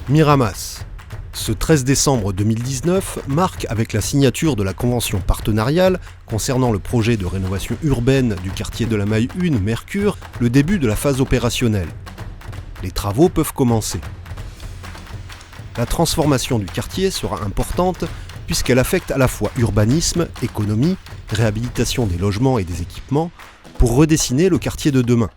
Miramas. Ce 13 décembre 2019 marque, avec la signature de la convention partenariale concernant le projet de rénovation urbaine du quartier de la Maille 1 Mercure, le début de la phase opérationnelle. Les travaux peuvent commencer. La transformation du quartier sera importante puisqu'elle affecte à la fois urbanisme, économie, réhabilitation des logements et des équipements pour redessiner le quartier de demain.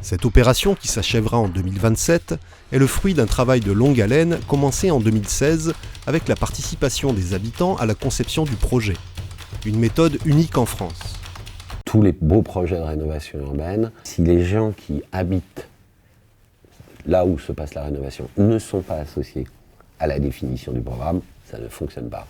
Cette opération, qui s'achèvera en 2027, est le fruit d'un travail de longue haleine commencé en 2016 avec la participation des habitants à la conception du projet. Une méthode unique en France. Tous les beaux projets de rénovation urbaine, si les gens qui habitent là où se passe la rénovation ne sont pas associés à la définition du programme, ça ne fonctionne pas.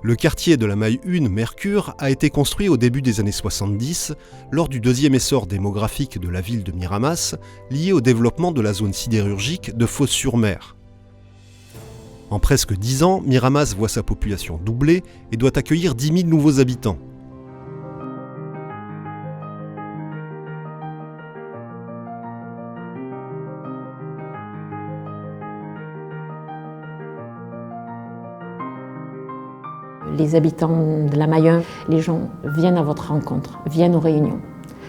Le quartier de la Maille 1 Mercure a été construit au début des années 70, lors du deuxième essor démographique de la ville de Miramas, lié au développement de la zone sidérurgique de Fos-sur-Mer. En presque 10 ans, Miramas voit sa population doubler et doit accueillir 10 000 nouveaux habitants. Les habitants de la Maille 1, les gens viennent à votre rencontre, viennent aux réunions,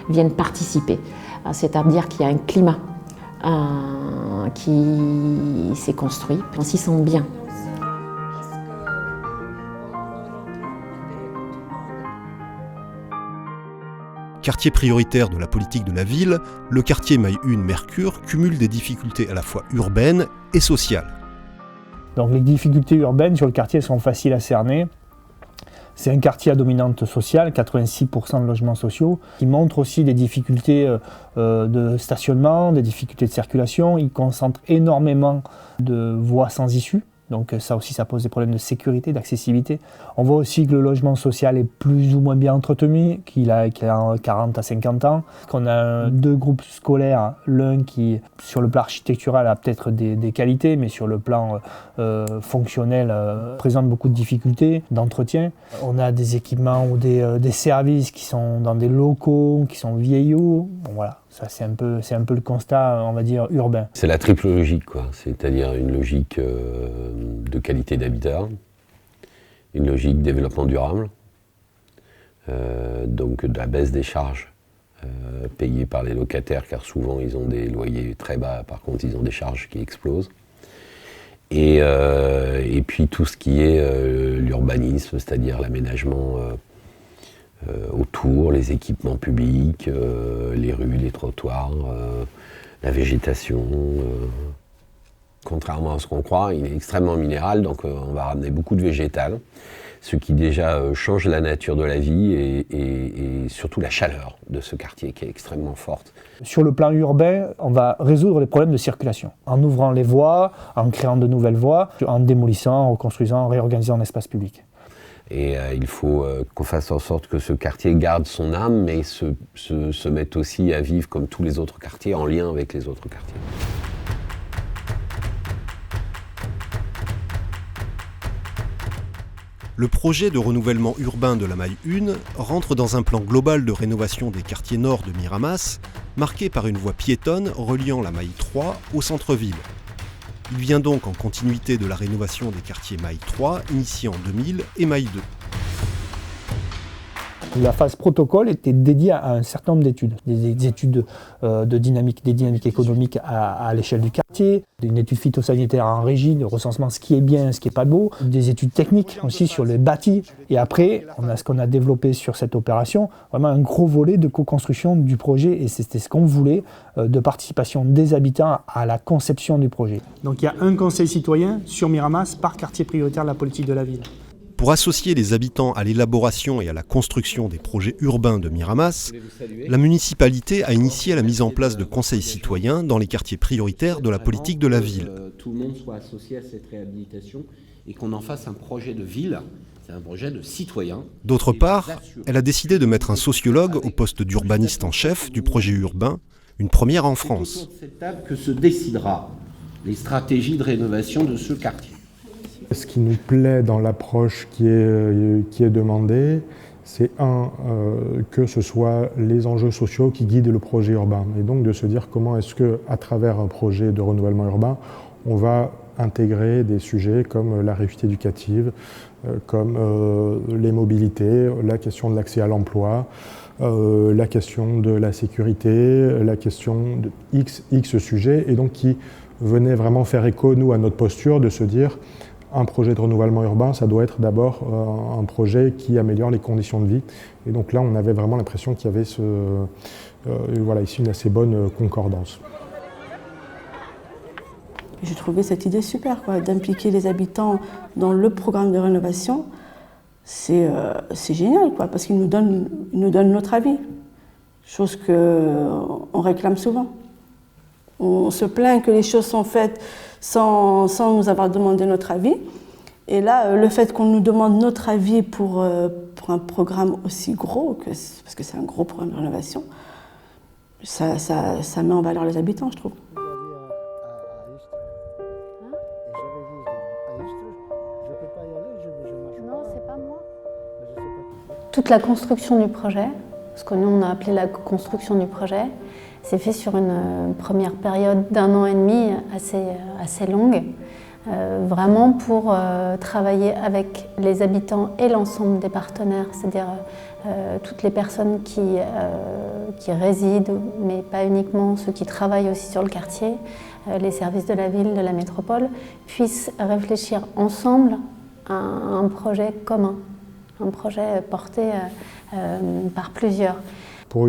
viennent participer. C'est-à-dire qu'il y a un climat qui s'est construit, on s'y sent bien. Quartier prioritaire de la politique de la ville, le quartier Maille 1 Mercure cumule des difficultés à la fois urbaines et sociales. Donc les difficultés urbaines sur le quartier sont faciles à cerner. C'est un quartier à dominante sociale, 86% de logements sociaux. Il montre aussi des difficultés de stationnement, des difficultés de circulation. Il concentre énormément de voies sans issue. Donc ça aussi, ça pose des problèmes de sécurité, d'accessibilité. On voit aussi que le logement social est plus ou moins bien entretenu, qu'il a 40 à 50 ans. Qu'on a deux groupes scolaires, l'un qui, sur le plan architectural, a peut-être des qualités, mais sur le plan fonctionnel, présente beaucoup de difficultés d'entretien. On a des équipements ou des services qui sont dans des locaux, qui sont vieillots. Bon, voilà. Ça, c'est un peu le constat, on va dire, urbain. C'est la triple logique, quoi. C'est-à-dire une logique de qualité d'habitat, une logique de développement durable, donc de la baisse des charges payées par les locataires, car souvent ils ont des loyers très bas, par contre ils ont des charges qui explosent. Et puis tout ce qui est l'urbanisme, c'est-à-dire l'aménagement autour, les équipements publics, les rues, les trottoirs, la végétation. Contrairement à ce qu'on croit, il est extrêmement minéral, donc on va ramener beaucoup de végétal, ce qui déjà change la nature de la vie et surtout la chaleur de ce quartier qui est extrêmement forte. Sur le plan urbain, on va résoudre les problèmes de circulation en ouvrant les voies, en créant de nouvelles voies, en démolissant, en reconstruisant, en réorganisant l'espace public. Et il faut qu'on fasse en sorte que ce quartier garde son âme, mais se mette aussi à vivre comme tous les autres quartiers, en lien avec les autres quartiers. Le projet de renouvellement urbain de la Maille 1 rentre dans un plan global de rénovation des quartiers nord de Miramas, marqué par une voie piétonne reliant la Maille 3 au centre-ville. Il vient donc en continuité de la rénovation des quartiers Maille 3, initiée en 2000, et Maille 2. La phase protocole était dédiée à un certain nombre d'études. Des études de dynamique, des dynamiques économiques à l'échelle du quartier, une étude phytosanitaire en régie, de recensement ce qui est bien, ce qui n'est pas beau, des études techniques aussi sur les bâtis. Et après, on a ce qu'on a développé sur cette opération, vraiment un gros volet de co-construction du projet. Et c'était ce qu'on voulait, de participation des habitants à la conception du projet. Donc il y a un conseil citoyen sur Miramas par quartier prioritaire de la politique de la ville. Pour associer les habitants à l'élaboration et à la construction des projets urbains de Miramas, la municipalité a initié la mise en place de conseils citoyens dans les quartiers prioritaires de la politique de la ville. Tout le monde soit associé à cette réhabilitation et qu'on en fasse un projet de ville, c'est un projet de citoyen. D'autre part, elle a décidé de mettre un sociologue au poste d'urbaniste en chef du projet urbain, une première en France. C'est autour de cette table que se décidera les stratégies de rénovation de ce quartier. Ce qui nous plaît dans l'approche qui est demandée, c'est que ce soit les enjeux sociaux qui guident le projet urbain. Et donc de se dire comment est-ce qu'à travers un projet de renouvellement urbain, on va intégrer des sujets comme la réussite éducative, comme les mobilités, la question de l'accès à l'emploi, la question de la sécurité, la question de X sujets, et donc qui venait vraiment faire écho, nous, à notre posture, de se dire un projet de renouvellement urbain, ça doit être d'abord un projet qui améliore les conditions de vie. Et donc là, on avait vraiment l'impression qu'il y avait ici une assez bonne concordance. J'ai trouvé cette idée super, d'impliquer les habitants dans le programme de rénovation. C'est génial, parce qu'ils nous donnent notre avis, chose qu'on réclame souvent. On se plaint que les choses sont faites sans nous avoir demandé notre avis. Et là, le fait qu'on nous demande notre avis pour un programme aussi gros, parce que c'est un gros programme de rénovation, ça met en valeur les habitants, je trouve. Toute la construction du projet, ce que nous on a appelé la construction du projet, c'est fait sur une première période d'1 an et demi assez longue, vraiment pour travailler avec les habitants et l'ensemble des partenaires, c'est-à-dire toutes les personnes qui résident, mais pas uniquement ceux qui travaillent aussi sur le quartier, les services de la ville, de la métropole, puissent réfléchir ensemble à un projet commun, un projet porté par plusieurs. Pour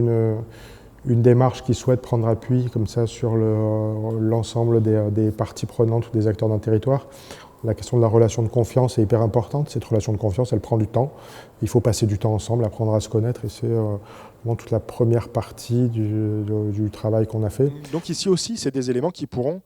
une démarche qui souhaite prendre appui comme ça sur l'ensemble des parties prenantes ou des acteurs d'un territoire, la question de la relation de confiance est hyper importante. Cette relation de confiance, elle prend du temps. Il faut passer du temps ensemble, apprendre à se connaître, et c'est vraiment toute la première partie du travail qu'on a fait. Donc ici aussi, c'est des éléments qui pourront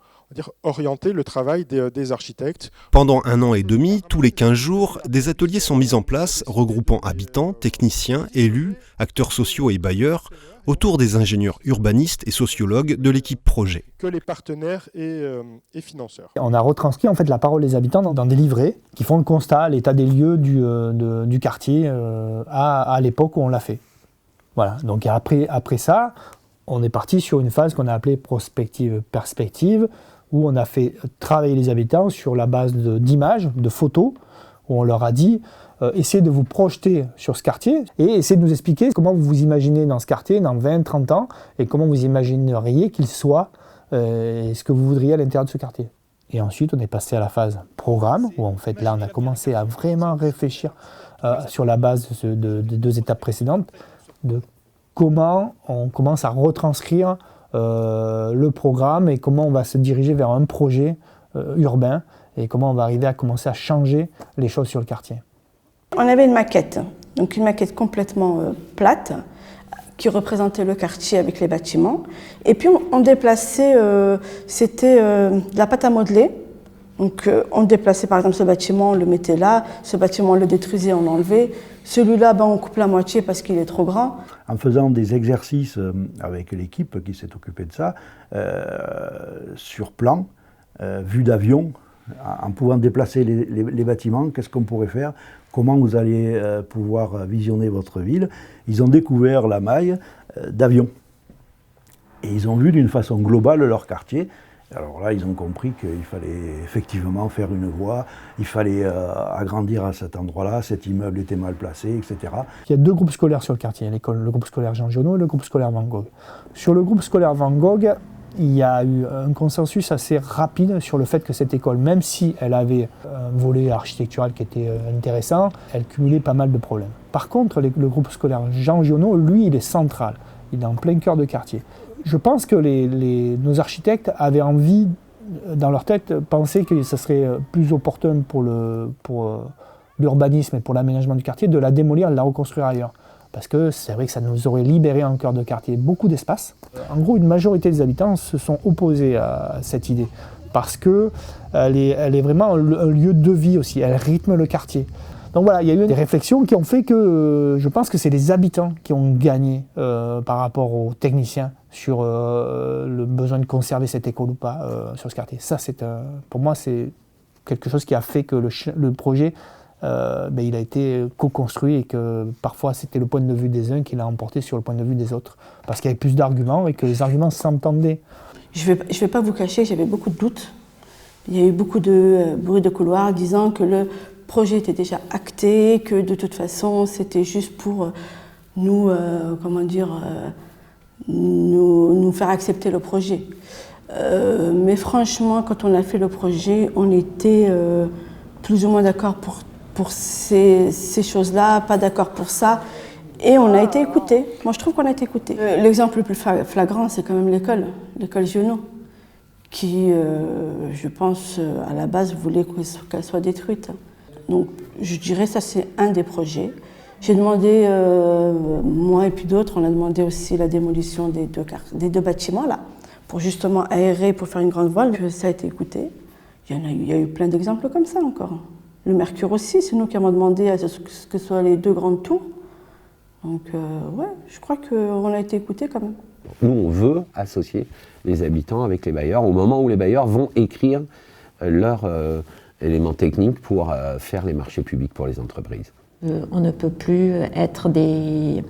orienter le travail des architectes. Pendant 1 an et demi, tous les 15 jours, des ateliers sont mis en place regroupant habitants, techniciens, élus, acteurs sociaux et bailleurs, autour des ingénieurs urbanistes et sociologues de l'équipe projet. Que les partenaires et financeurs. On a retranscrit en fait la parole des habitants dans des livrets qui font le constat, l'état des lieux du quartier à l'époque où on l'a fait. Voilà. Donc après ça, on est parti sur une phase qu'on a appelée prospective-perspective, où on a fait travailler les habitants sur la base d'images, de photos, où on leur a dit essayez de vous projeter sur ce quartier et essayez de nous expliquer comment vous vous imaginez dans ce quartier dans 20-30 ans et comment vous imagineriez qu'il soit et ce que vous voudriez à l'intérieur de ce quartier. Et ensuite, on est passé à la phase programme, où en fait là, on a commencé à vraiment réfléchir sur la base des 2 étapes précédentes, de comment on commence à retranscrire le programme et comment on va se diriger vers un projet urbain et comment on va arriver à commencer à changer les choses sur le quartier. On avait une maquette, donc une maquette complètement plate qui représentait le quartier avec les bâtiments. Et puis on déplaçait, c'était de la pâte à modeler. Donc on déplaçait par exemple ce bâtiment, on le mettait là, ce bâtiment on le détruisait, on l'enlevait. Celui-là, on coupe la moitié parce qu'il est trop grand. En faisant des exercices avec l'équipe qui s'est occupée de ça, sur plan, vue d'avion, en pouvant déplacer les bâtiments, qu'est-ce qu'on pourrait faire? Comment vous allez pouvoir visionner votre ville? Ils ont découvert la maille d'avion. Et ils ont vu d'une façon globale leur quartier. Alors là, ils ont compris qu'il fallait effectivement faire une voie, il fallait agrandir à cet endroit-là, cet immeuble était mal placé, etc. Il y a 2 groupes scolaires sur le quartier, le groupe scolaire Jean Giono et le groupe scolaire Van Gogh. Sur le groupe scolaire Van Gogh, il y a eu un consensus assez rapide sur le fait que cette école, même si elle avait un volet architectural qui était intéressant, elle cumulait pas mal de problèmes. Par contre, le groupe scolaire Jean Giono, lui, il est central, il est en plein cœur de quartier. Je pense que nos architectes avaient envie, dans leur tête, pensaient que ce serait plus opportun pour l'urbanisme et pour l'aménagement du quartier de la démolir et de la reconstruire ailleurs. Parce que c'est vrai que ça nous aurait libéré en cœur de quartier beaucoup d'espace. En gros, une majorité des habitants se sont opposés à cette idée. Parce qu'elle est vraiment un lieu de vie aussi, elle rythme le quartier. Donc voilà, il y a eu des réflexions qui ont fait que je pense que c'est les habitants qui ont gagné par rapport aux techniciens sur le besoin de conserver cette école ou pas sur ce quartier. Ça, pour moi, c'est quelque chose qui a fait que le projet il a été co-construit et que parfois c'était le point de vue des uns qui l'a emporté sur le point de vue des autres. Parce qu'il y avait plus d'arguments et que les arguments s'entendaient. Je vais pas vous cacher, j'avais beaucoup de doutes. Il y a eu beaucoup de bruit de couloir disant que le projet était déjà acté, que de toute façon c'était juste pour nous faire accepter le projet. Mais franchement, quand on a fait le projet, on était plus ou moins d'accord pour ces choses-là, pas d'accord pour ça. Et on a été écoutés. Moi, je trouve qu'on a été écoutés. L'exemple le plus flagrant, c'est quand même l'école Giono, qui, je pense, à la base, voulait qu'elle soit détruite. Donc, je dirais ça, c'est un des projets. J'ai demandé, moi et puis d'autres, on a demandé aussi la démolition des deux bâtiments, là, pour justement aérer, pour faire une grande voile. Ça a été écouté. Il y a eu plein d'exemples comme ça encore. Le Mercure aussi, c'est nous qui avons demandé à ce que ce soient les deux grandes tours. Donc, ouais, je crois qu'on a été écoutés quand même. Nous, on veut associer les habitants avec les bailleurs au moment où les bailleurs vont écrire leurs éléments techniques pour faire les marchés publics pour les entreprises. On ne peut plus être des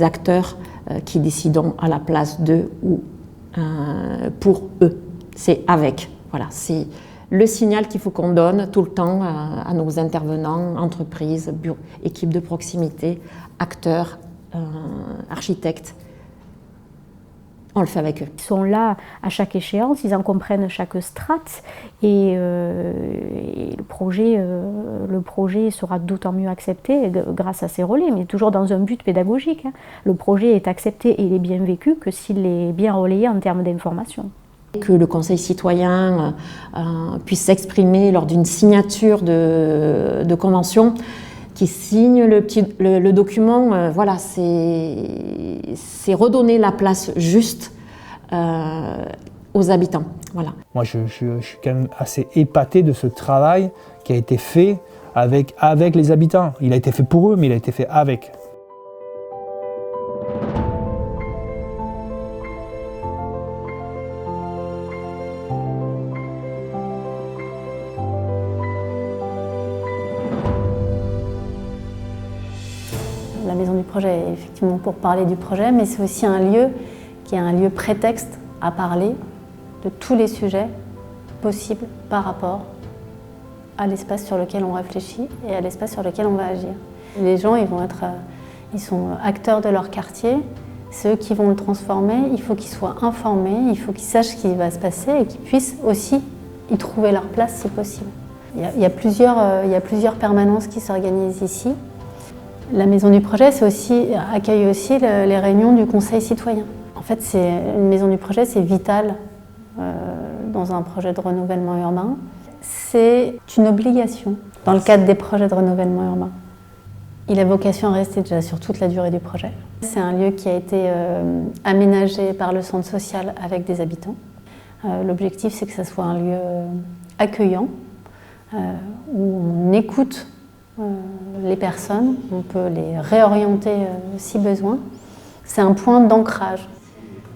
acteurs qui décident à la place d'eux ou pour eux. C'est avec. Voilà, c'est le signal qu'il faut qu'on donne tout le temps à nos intervenants, entreprises, équipes de proximité, acteurs, architectes. On le fait avec eux. Ils sont là à chaque échéance, ils en comprennent chaque strate et le projet sera d'autant mieux accepté grâce à ces relais, mais toujours dans un but pédagogique. Le projet est accepté et il est bien vécu que s'il est bien relayé en termes d'information. Que le Conseil citoyen puisse s'exprimer lors d'une signature de convention, qui signe le document, voilà, c'est redonner la place juste aux habitants. Voilà. Moi, je suis quand même assez épaté de ce travail qui a été fait avec les habitants. Il a été fait pour eux, mais il a été fait avec. La maison du projet est effectivement pour parler du projet, mais c'est aussi un lieu qui est un lieu prétexte à parler de tous les sujets possibles par rapport à l'espace sur lequel on réfléchit et à l'espace sur lequel on va agir. Les gens, ils sont acteurs de leur quartier, c'est eux qui vont le transformer, il faut qu'ils soient informés, il faut qu'ils sachent ce qui va se passer et qu'ils puissent aussi y trouver leur place si possible. Il y a plusieurs permanences qui s'organisent ici. La maison du projet accueille aussi les réunions du conseil citoyen. En fait, une maison du projet, c'est vital dans un projet de renouvellement urbain. C'est une obligation dans le cadre des projets de renouvellement urbain. Il a vocation à rester déjà sur toute la durée du projet. C'est un lieu qui a été aménagé par le centre social avec des habitants. L'objectif, c'est que ce soit un lieu accueillant, où on écoute les personnes, on peut les réorienter si besoin. C'est un point d'ancrage.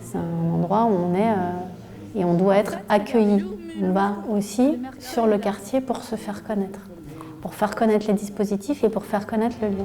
C'est un endroit où on est et on doit être accueilli. On va aussi sur le quartier pour se faire connaître les dispositifs et pour faire connaître le lieu.